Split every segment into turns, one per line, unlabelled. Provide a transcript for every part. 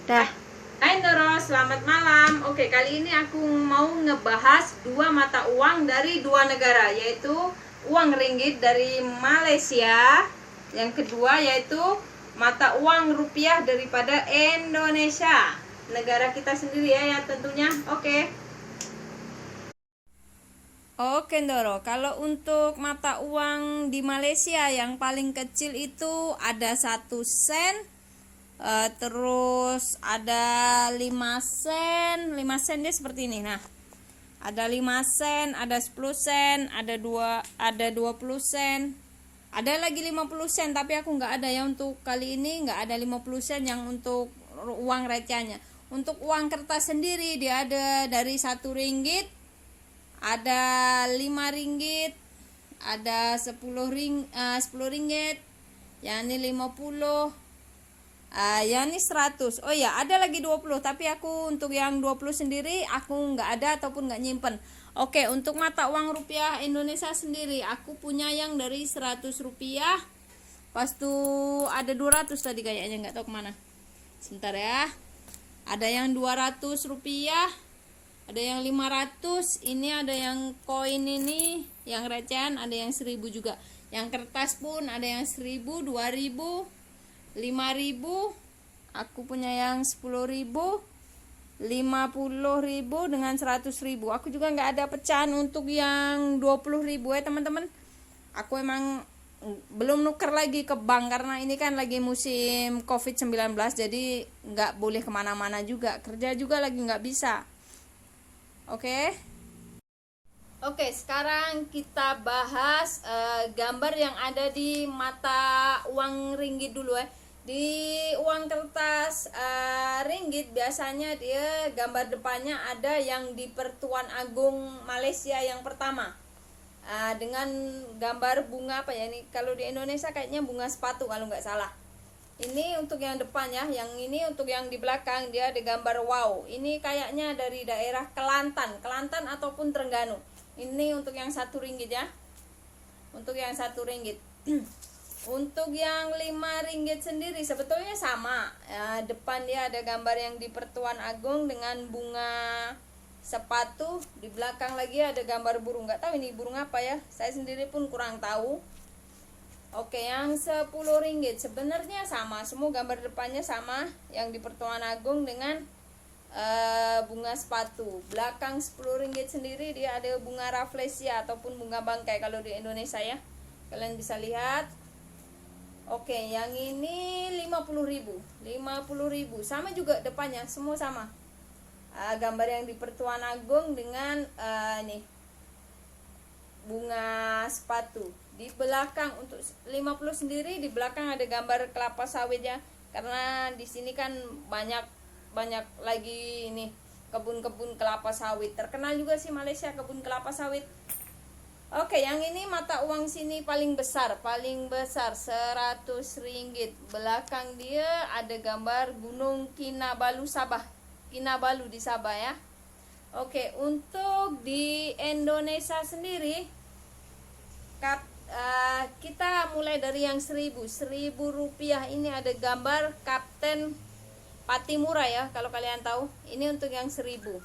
Dah.
Hai Ndoro, selamat malam. Oke, kali ini aku mau ngebahas dua mata uang dari dua negara, yaitu uang ringgit dari Malaysia. Yang kedua yaitu mata uang rupiah daripada Indonesia, negara kita sendiri ya tentunya. Oke Ndoro, kalau untuk mata uang di Malaysia yang paling kecil itu ada 1 sen. Terus ada 5 sen. 5 sen dia seperti ini. Nah, ada 5 sen, ada 10 sen, ada 20 sen. Ada lagi 50 sen, tapi aku nggak ada ya untuk kali ini, nggak ada 50 sen yang untuk uang recehnya. Untuk uang kertas sendiri dia ada dari 1 ringgit, ada 5 ringgit, ada 10 ringgit, yakni 50. Ya ini 100. Oh ya, ada lagi 20, tapi aku untuk yang 20 sendiri aku nggak ada ataupun nggak nyimpen. Oke, untuk mata uang rupiah Indonesia sendiri aku punya yang dari 100 rupiah. Pas tuh ada 200 tadi kayaknya, nggak tahu kemana. Sebentar ya. Ada yang 200 rupiah, ada yang 500, ini ada yang koin ini, yang recehan, ada yang 1000 juga. Yang kertas pun ada yang 1000, 2000, 5.000, aku punya yang 10.000, 50.000 dengan 100.000. Aku juga nggak ada pecahan untuk yang 20.000 ya teman-teman. Aku emang belum nuker lagi ke bank karena ini kan lagi musim COVID-19, jadi nggak boleh kemana-mana juga, kerja juga lagi nggak bisa. Oke, sekarang kita bahas gambar yang ada di mata uang ringgit dulu ya. Di uang kertas ringgit biasanya dia gambar depannya ada yang di Pertuan Agung Malaysia yang pertama, dengan gambar bunga apa ya, ini kalau di Indonesia kayaknya bunga sepatu kalau nggak salah. Ini untuk yang depannya, yang ini untuk yang di belakang dia ada gambar wow. Ini kayaknya dari daerah Kelantan ataupun Terengganu. Ini untuk yang 1 ringgit ya. Untuk yang 1 ringgit. Untuk yang 5 ringgit sendiri sebetulnya sama. Depan dia ada gambar yang di Pertuan Agung dengan bunga sepatu. Di belakang lagi ada gambar burung. Nggak tahu ini burung apa ya. Saya sendiri pun kurang tahu. Oke, yang 10 ringgit sebenarnya sama. Semua gambar depannya sama. Yang di Pertuan Agung dengan bunga sepatu. Belakang 10 ringgit sendiri dia ada bunga rafflesia ataupun bunga bangkai kalau di Indonesia ya. Kalian bisa lihat. Oke, yang ini 50.000. 50.000 sama juga depannya, semua sama. Gambar yang di Pertuan Agung dengan nih bunga sepatu. Di belakang untuk 50 sendiri di belakang ada gambar kelapa sawit ya. Karena di sini kan banyak lagi ini kebun-kebun kelapa sawit. Terkenal juga sih Malaysia kebun kelapa sawit. Oke, yang ini mata uang sini paling besar 100 ringgit. Belakang dia ada gambar Gunung Kinabalu Sabah. Kinabalu di Sabah ya. Oke, untuk di Indonesia sendiri kita mulai dari yang 1000 rupiah. Ini ada gambar Kapten Patimura ya, kalau kalian tahu. Ini untuk yang 1000.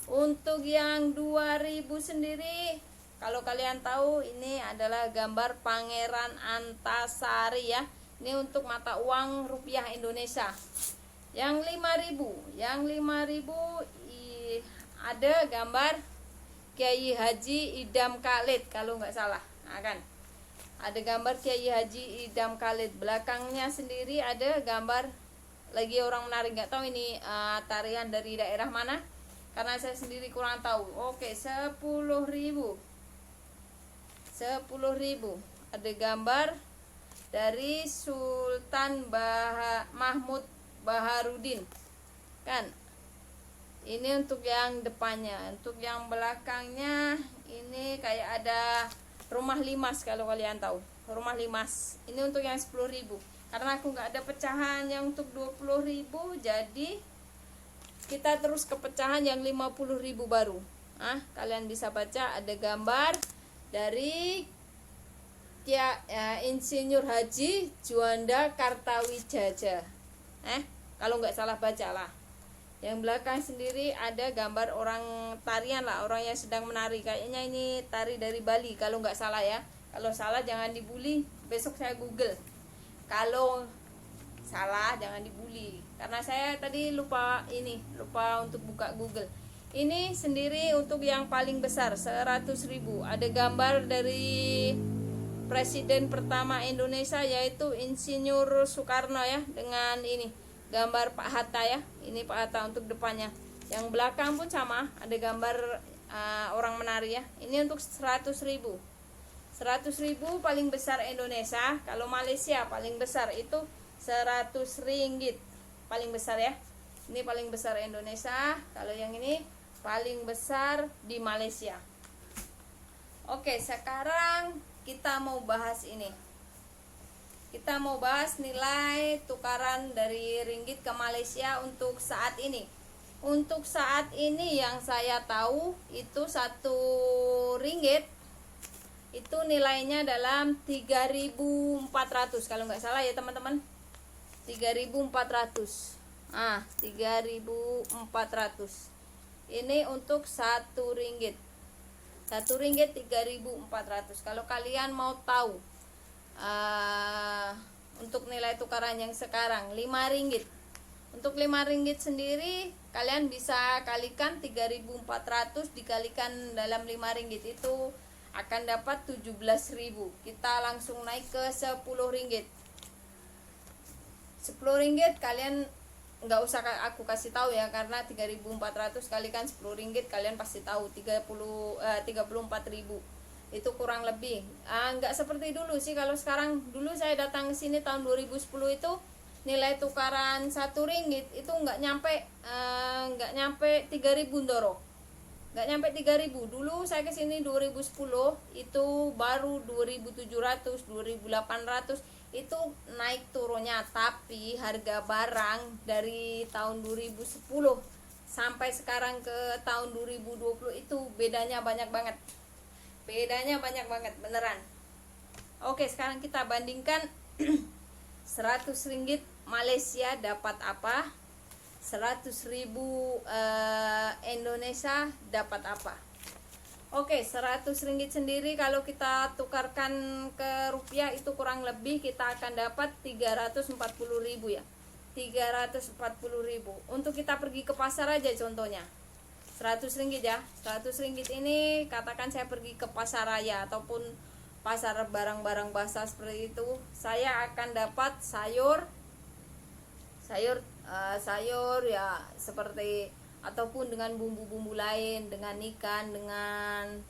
Untuk yang 2000 sendiri, kalau kalian tahu ini adalah gambar Pangeran Antasari ya. Ini untuk mata uang rupiah Indonesia. Yang 5000, ada gambar Kiai Haji Idam Khalid kalau nggak salah. Kan ada gambar Kiai Haji Idam Khalid. Belakangnya sendiri ada gambar lagi orang menari, nggak tahu ini tarian dari daerah mana karena saya sendiri kurang tahu. Oke, 10.000 ada gambar dari Sultan Mahmud Baharudin kan. Ini untuk yang depannya. Untuk yang belakangnya ini kayak ada rumah limas kalau kalian tahu. Rumah limas. Ini untuk yang 10.000. Karena aku nggak ada pecahan yang untuk 20.000, jadi kita terus ke pecahan yang 50.000 baru. Kalian bisa baca ada gambar dari Insinyur Haji Juanda Kartawijaya. kalau nggak salah baca lah. Yang belakang sendiri ada gambar orang tarian lah, orang yang sedang menari. Kayaknya ini tari dari Bali kalau nggak salah ya. Kalau salah jangan dibully, besok saya google. Kalau salah jangan dibully, karena saya tadi lupa untuk buka Google. Ini sendiri untuk yang paling besar 100.000. Ada gambar dari Presiden pertama Indonesia yaitu Insinyur Soekarno ya, dengan ini gambar Pak Hatta ya. Ini Pak Hatta untuk depannya. Yang belakang pun sama, ada gambar orang menari ya. Ini untuk 100.000. 100.000 paling besar Indonesia. Kalau Malaysia paling besar itu 100 ringgit. Paling besar ya. Ini paling besar Indonesia. Kalau yang ini paling besar di Malaysia. Oke, sekarang kita mau bahas ini. Kita mau bahas nilai tukaran dari ringgit ke Malaysia untuk saat ini. Untuk saat ini yang saya tahu itu 1 ringgit itu nilainya dalam 3.400 kalau nggak salah ya teman-teman. 3.400. 3.400. Ini untuk 1 ringgit. 1 ringgit 3.400. Kalau kalian mau tahu untuk nilai tukaran yang sekarang 5 ringgit. Untuk 5 ringgit sendiri kalian bisa kalikan 3.400 dikalikan dalam 5 ringgit itu akan dapat 17.000. Kita langsung naik ke 10 ringgit. 10 ringgit kalian nggak usah aku kasih tahu ya, karena 3.400 kalikan 10 ringgit kalian pasti tahu 34.000. Itu kurang lebih nggak seperti dulu sih. Kalau sekarang, dulu saya datang ke sini tahun 2010 itu nilai tukaran 1 ringgit itu nggak nyampe 3.000 Ndoro. Nggak nyampe 3.000. Dulu saya ke sini 2010 itu baru 2.700, 2.800. Itu naik turunnya, tapi harga barang dari tahun 2010 sampai sekarang ke tahun 2020 itu bedanya banyak banget. Bedanya banyak banget beneran. Oke, sekarang kita bandingkan 100 ringgit Malaysia dapat apa, 100.000 Indonesia dapat apa. Oke, 100 ringgit sendiri kalau kita tukarkan ke rupiah itu kurang lebih kita akan dapat 340.000 ya. 340.000. Untuk kita pergi ke pasar aja contohnya. 100 ringgit ya. 100 ringgit ini katakan saya pergi ke pasar raya ataupun pasar barang-barang basah seperti itu, saya akan dapat sayur ya seperti, ataupun dengan bumbu-bumbu lain, dengan ikan, dengan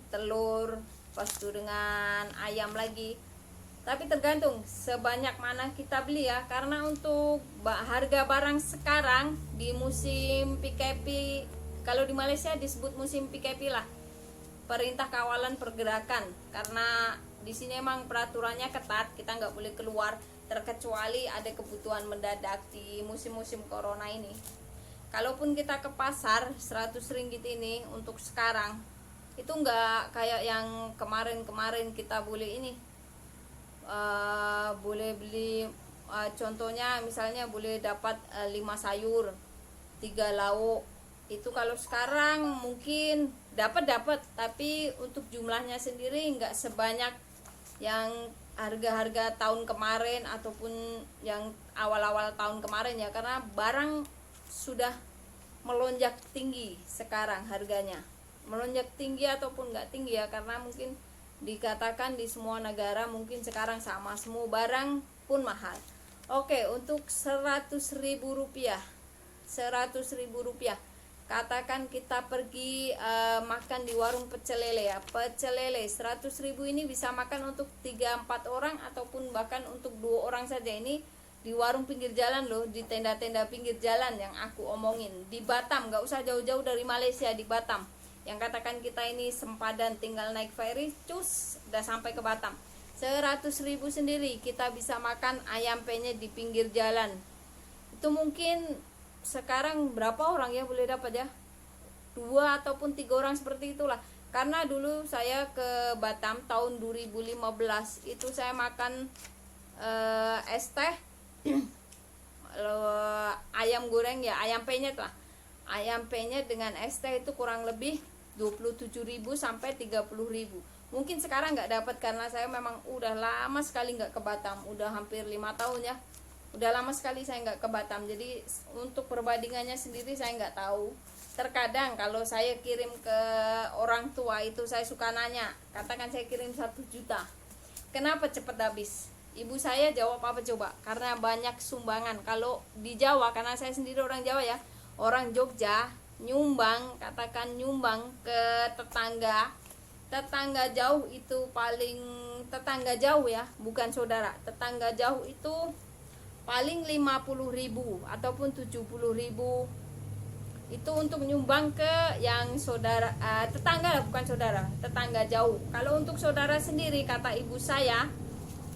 telur, pas itu dengan ayam lagi. Tapi tergantung sebanyak mana kita beli ya, karena untuk harga barang sekarang di musim PKP, kalau di Malaysia disebut musim PKP lah, Perintah Kawalan Pergerakan, karena di sini emang peraturannya ketat, kita nggak boleh keluar terkecuali ada kebutuhan mendadak di musim-musim corona ini. Kalaupun kita ke pasar 100 ringgit ini untuk sekarang itu nggak kayak yang kemarin-kemarin kita boleh boleh beli contohnya misalnya boleh dapat 5 sayur 3 lauk. Itu kalau sekarang mungkin dapat tapi untuk jumlahnya sendiri nggak sebanyak yang harga-harga tahun kemarin ataupun yang awal-awal tahun kemarin ya, karena barang sudah melonjak tinggi sekarang harganya. Melonjak tinggi ataupun nggak tinggi ya, karena mungkin dikatakan di semua negara mungkin sekarang sama, semua barang pun mahal. Oke, untuk 100.000 rupiah, 100.000 rupiah, katakan kita pergi makan di warung pecel lele ya. Pecel lele 100.000 ini bisa makan untuk 3-4 orang ataupun bahkan untuk 2 orang saja. Ini di warung pinggir jalan loh, di tenda-tenda pinggir jalan yang aku omongin. Di Batam, gak usah jauh-jauh dari Malaysia, di Batam. Yang katakan kita ini sempadan, tinggal naik ferry, cus, udah sampai ke Batam. 100.000 sendiri kita bisa makan ayam penyet di pinggir jalan. Itu mungkin sekarang berapa orang ya boleh dapat ya, 2 ataupun 3 orang seperti itulah. Karena dulu saya ke Batam tahun 2015 itu saya makan es teh ayam goreng ya, ayam penyet lah. Ayam penyet dengan es teh itu kurang lebih 27.000 sampai 30.000. Mungkin sekarang nggak dapat karena saya memang udah lama sekali nggak ke Batam, udah hampir 5 tahun ya. Udah lama sekali saya nggak ke Batam, jadi untuk perbandingannya sendiri saya nggak tahu. Terkadang kalau saya kirim ke orang tua itu saya suka nanya, katakan saya kirim 1 juta, kenapa cepat habis? Ibu saya jawab apa coba? Karena banyak sumbangan. Kalau di Jawa, karena saya sendiri orang Jawa ya, orang Jogja nyumbang, katakan nyumbang ke tetangga jauh itu paling, tetangga jauh ya, bukan saudara, tetangga jauh itu paling 50.000 ataupun 70.000 itu untuk nyumbang ke yang saudara, tetangga lah, bukan saudara, tetangga jauh. Kalau untuk saudara sendiri, kata ibu saya,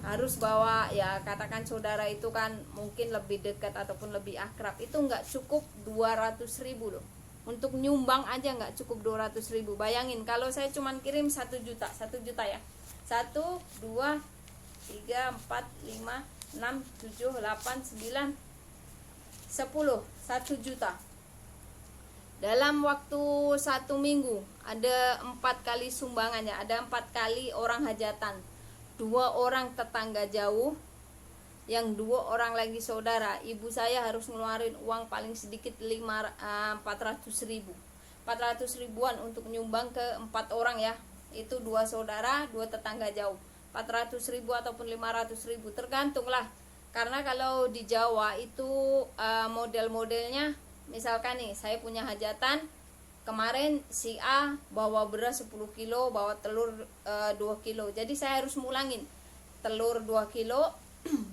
harus bawa ya, katakan saudara itu kan mungkin lebih dekat ataupun lebih akrab, itu nggak cukup 200.000 loh. Untuk nyumbang aja nggak cukup 200.000. Bayangin kalau saya cuman kirim 1 juta, 1 juta ya, 1, 2, 3, 4, 5, 6, 7, 8, 9, 10, 1 juta. Dalam waktu 1 minggu ada 4 kali sumbangannya, ada 4 kali orang hajatan, 2 orang tetangga jauh, yang 2 orang lagi saudara. Ibu saya harus ngeluarin uang paling sedikit 400.000, 400 ribuan untuk nyumbang ke 4 orang ya, itu 2 saudara, 2 tetangga jauh. 400.000 ataupun 500.000 tergantung lah, karena kalau di Jawa itu model-modelnya, misalkan nih saya punya hajatan kemarin, si A bawa beras 10 kilo, bawa telur 2 kilo, jadi saya harus mulangin telur 2 kilo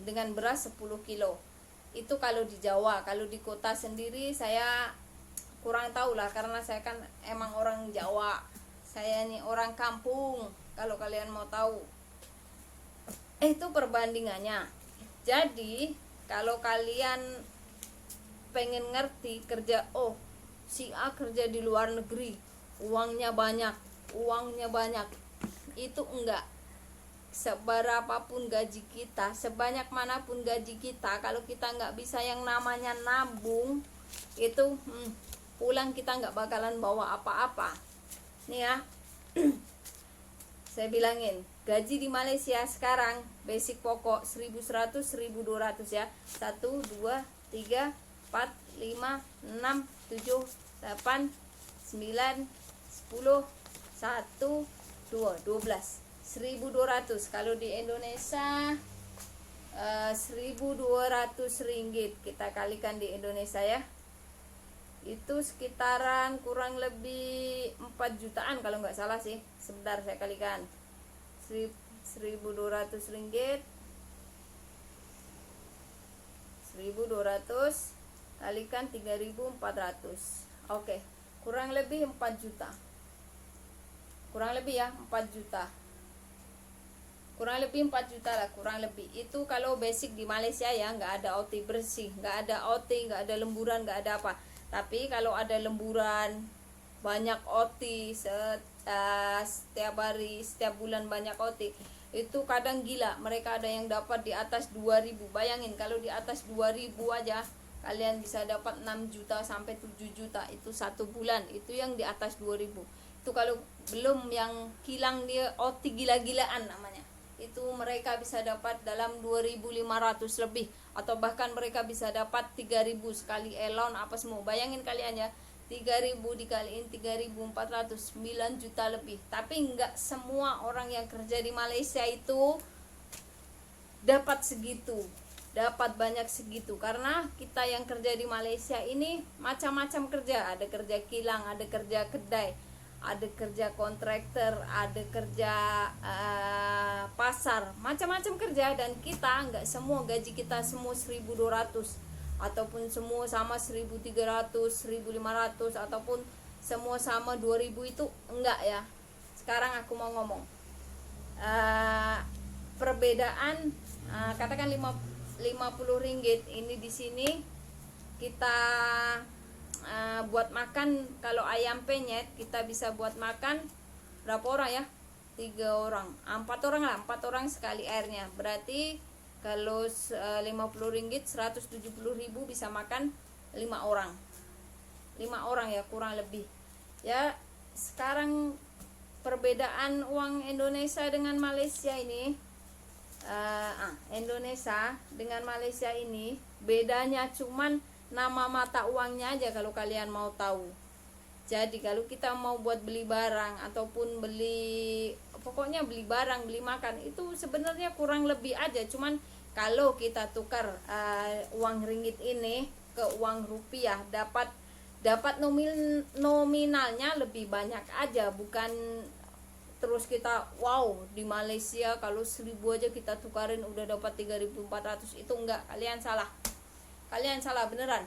dengan beras 10 kilo. Itu kalau di Jawa. Kalau di kota sendiri saya kurang tahu lah, karena saya kan emang orang Jawa, saya nih orang kampung, kalau kalian mau tahu. Itu perbandingannya. Jadi kalau kalian pengen ngerti kerja, oh si A kerja di luar negeri, uangnya banyak, itu enggak. Seberapapun gaji kita, sebanyak manapun gaji kita, kalau kita nggak bisa yang namanya nabung, itu pulang kita nggak bakalan bawa apa-apa. Nih ya, saya bilangin, gaji di Malaysia sekarang basic pokok 1.100, 1.200 ya, 1, 2, 3, 4, 5, 6, 7, 8, 9, 10, 1, 2, 12, 1.200. Kalau di Indonesia 1.200 ringgit kita kalikan di Indonesia ya, itu sekitaran kurang lebih 4 jutaan kalau nggak salah sih. Sebentar saya kalikan, 1.200 ringgit, 1.200 kalikan 3.400, oke, kurang lebih 4 juta, kurang lebih ya 4 juta, kurang lebih 4 juta lah, kurang lebih. Itu kalau basic di Malaysia ya, nggak ada OT bersih, nggak ada OT, nggak ada lemburan, nggak ada apa. Tapi kalau ada lemburan, banyak OT setiap hari, setiap bulan banyak OT, itu kadang gila, mereka ada yang dapat di atas 2.000. Bayangin kalau di atas 2.000 aja kalian bisa dapat 6 juta sampai 7 juta itu 1 bulan. Itu yang di atas 2.000. Itu kalau belum yang kilang dia OT gila-gilaan namanya. Itu mereka bisa dapat dalam 2.500 lebih, atau bahkan mereka bisa dapat 3.000 sekali elon apa semua. Bayangin kalian ya, 3.000 dikaliin 3.400, 9 juta lebih. Tapi enggak semua orang yang kerja di Malaysia itu dapat segitu, dapat banyak segitu, karena kita yang kerja di Malaysia ini macam-macam kerja. Ada kerja kilang, ada kerja kedai, ada kerja kontraktor, ada kerja pasar, macam-macam kerja. Dan kita nggak semua gaji kita semua 1.200 ataupun semua sama 1.300, 1.500 ataupun semua sama 2.000, itu enggak ya. Sekarang aku mau ngomong perbedaan, katakan 50 ringgit ini di sini kita buat makan. Kalau ayam penyet kita bisa buat makan berapa orang ya, 3 orang, 4 orang lah, 4 orang sekali airnya, berarti Kalau 50 ringgit 170.000 bisa makan 5 orang. 5 orang ya kurang lebih. Ya, sekarang perbedaan uang Indonesia dengan Malaysia ini, Indonesia dengan Malaysia ini bedanya cuman nama mata uangnya aja kalau kalian mau tahu. Jadi kalau kita mau buat beli barang ataupun pokoknya beli barang, beli makan, itu sebenarnya kurang lebih aja. Cuman kalau kita tukar uang ringgit ini ke uang rupiah, dapat nominalnya lebih banyak aja. Bukan terus kita wow, di Malaysia kalau 1.000 aja kita tukarin udah dapat 3.400. Itu enggak, kalian salah beneran.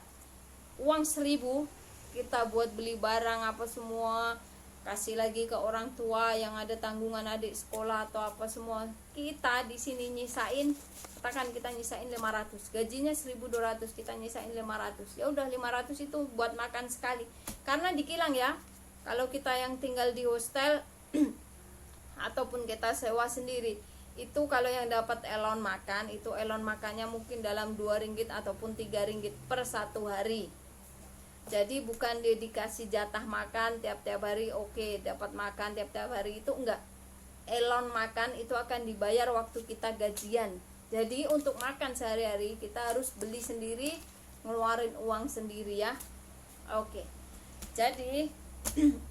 Uang 1.000 kita buat beli barang apa semua, kasih lagi ke orang tua yang ada tanggungan adik sekolah atau apa semua, kita di sini nyisain, katakan kita nyisain 500, gajinya 1.200, kita nyisain 500. Ya udah 500 itu buat makan sekali. Karena dikilang ya, kalau kita yang tinggal di hostel ataupun kita sewa sendiri, itu kalau yang dapat elon makan, itu elon makannya mungkin dalam 2 ringgit ataupun 3 ringgit per satu hari. Jadi bukan dia dikasih jatah makan tiap-tiap hari, oke, dapat makan tiap-tiap hari, itu enggak. Elon makan itu akan dibayar waktu kita gajian. Jadi untuk makan sehari-hari kita harus beli sendiri, ngeluarin uang sendiri ya. Oke. Jadi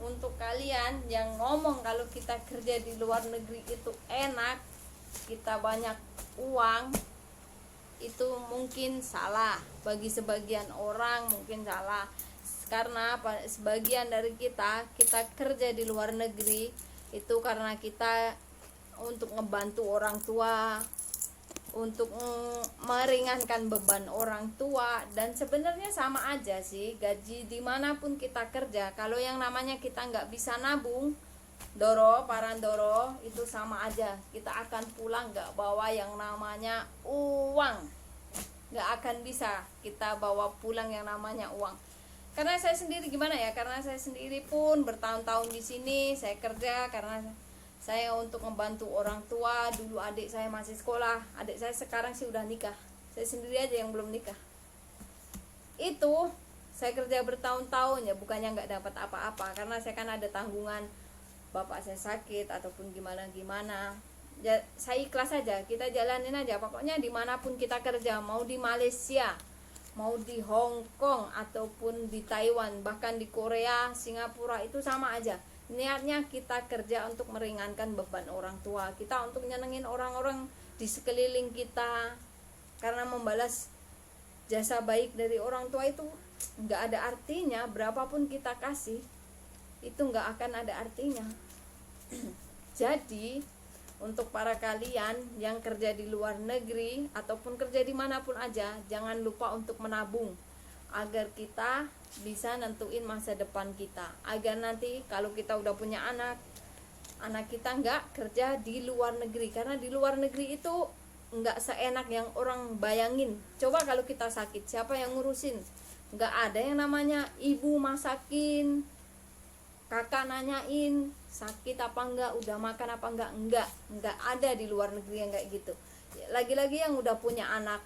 untuk kalian yang ngomong kalau kita kerja di luar negeri itu enak, kita banyak uang, itu mungkin salah. Bagi sebagian orang mungkin salah, karena sebagian dari kita kerja di luar negeri itu karena kita untuk ngebantu orang tua, untuk meringankan beban orang tua. Dan sebenarnya sama aja sih, gaji dimanapun kita kerja, kalau yang namanya kita nggak bisa nabung, parandoro, itu sama aja, kita akan pulang nggak bawa yang namanya uang. Nggak akan bisa kita bawa pulang yang namanya uang. Karena saya sendiri gimana ya, karena saya sendiri pun bertahun-tahun di sini saya kerja, karena saya untuk membantu orang tua. Dulu adik saya masih sekolah, adik saya sekarang sih udah nikah, saya sendiri aja yang belum nikah. Itu saya kerja bertahun-tahun ya, bukannya nggak dapat apa-apa, karena saya kan ada tanggungan, bapak saya sakit ataupun gimana ya, saya ikhlas aja, kita jalanin aja. Pokoknya dimanapun kita kerja, mau di Malaysia, mau di Hong Kong ataupun di Taiwan, bahkan di Korea, Singapura, itu sama aja. Niatnya kita kerja untuk meringankan beban orang tua kita, untuk nyenengin orang-orang di sekeliling kita. Karena membalas jasa baik dari orang tua itu nggak ada artinya, berapapun kita kasih itu nggak akan ada artinya. Jadi untuk para kalian yang kerja di luar negeri ataupun kerja dimanapun aja, jangan lupa untuk menabung agar kita bisa nentuin masa depan kita, agar nanti kalau kita udah punya anak kita nggak kerja di luar negeri. Karena di luar negeri itu nggak seenak yang orang bayangin. Coba kalau kita sakit, siapa yang ngurusin? Nggak ada yang namanya ibu masakin, kakak nanyain sakit apa enggak, udah makan apa enggak ada di luar negeri yang kayak gitu. Lagi-lagi yang udah punya anak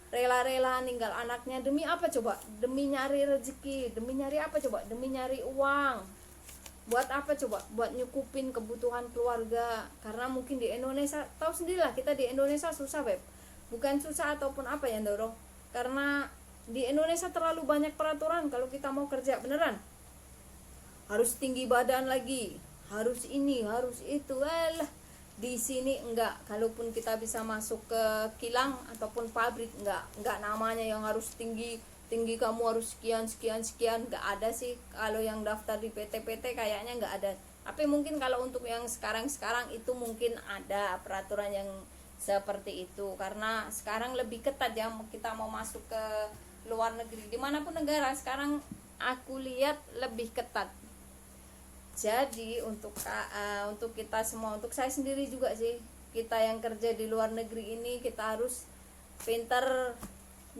rela-rela ninggal anaknya demi apa coba? Demi nyari rezeki, demi nyari apa coba? Demi nyari uang. Buat apa coba? Buat nyukupin kebutuhan keluarga. Karena mungkin di Indonesia, tahu sendirilah kita di Indonesia susah, Beb. Bukan susah ataupun apa ya, Ndoro, karena di Indonesia terlalu banyak peraturan kalau kita mau kerja beneran. Harus tinggi badan lagi, harus ini, harus itu. Di sini enggak. Kalaupun kita bisa masuk ke kilang ataupun pabrik, enggak namanya yang harus tinggi kamu harus sekian, enggak ada sih. Kalau yang daftar di PT-PT kayaknya enggak ada. Tapi mungkin kalau untuk yang sekarang itu mungkin ada peraturan yang seperti itu, karena sekarang lebih ketat ya, kita mau masuk ke luar negeri dimanapun negara sekarang aku lihat lebih ketat. Jadi untuk kita semua, untuk saya sendiri juga sih, kita yang kerja di luar negeri ini kita harus pintar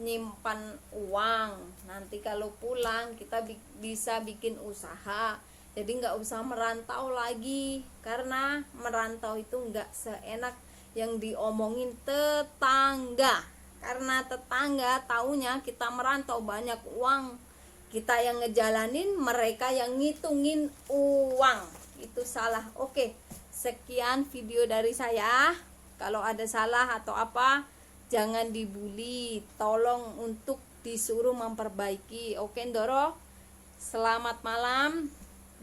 nyimpan uang. Nanti kalau pulang kita bisa bikin usaha, jadi nggak usah merantau lagi. Karena merantau itu nggak seenak yang diomongin tetangga, karena tetangga taunya kita merantau banyak uang, kita yang ngejalanin, mereka yang ngitungin uang. Itu salah. Oke, sekian video dari saya. Kalau ada salah atau apa, jangan dibully, tolong untuk disuruh memperbaiki. Oke Ndoro, selamat malam.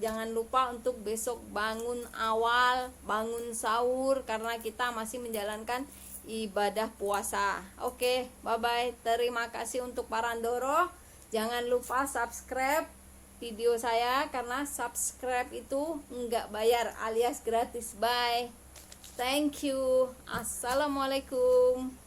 Jangan lupa untuk besok bangun awal, bangun sahur, karena kita masih menjalankan ibadah puasa. Oke, bye bye. Terima kasih untuk para Ndoro. Jangan lupa subscribe video saya, karena subscribe itu enggak bayar alias gratis. Bye, thank you, assalamualaikum.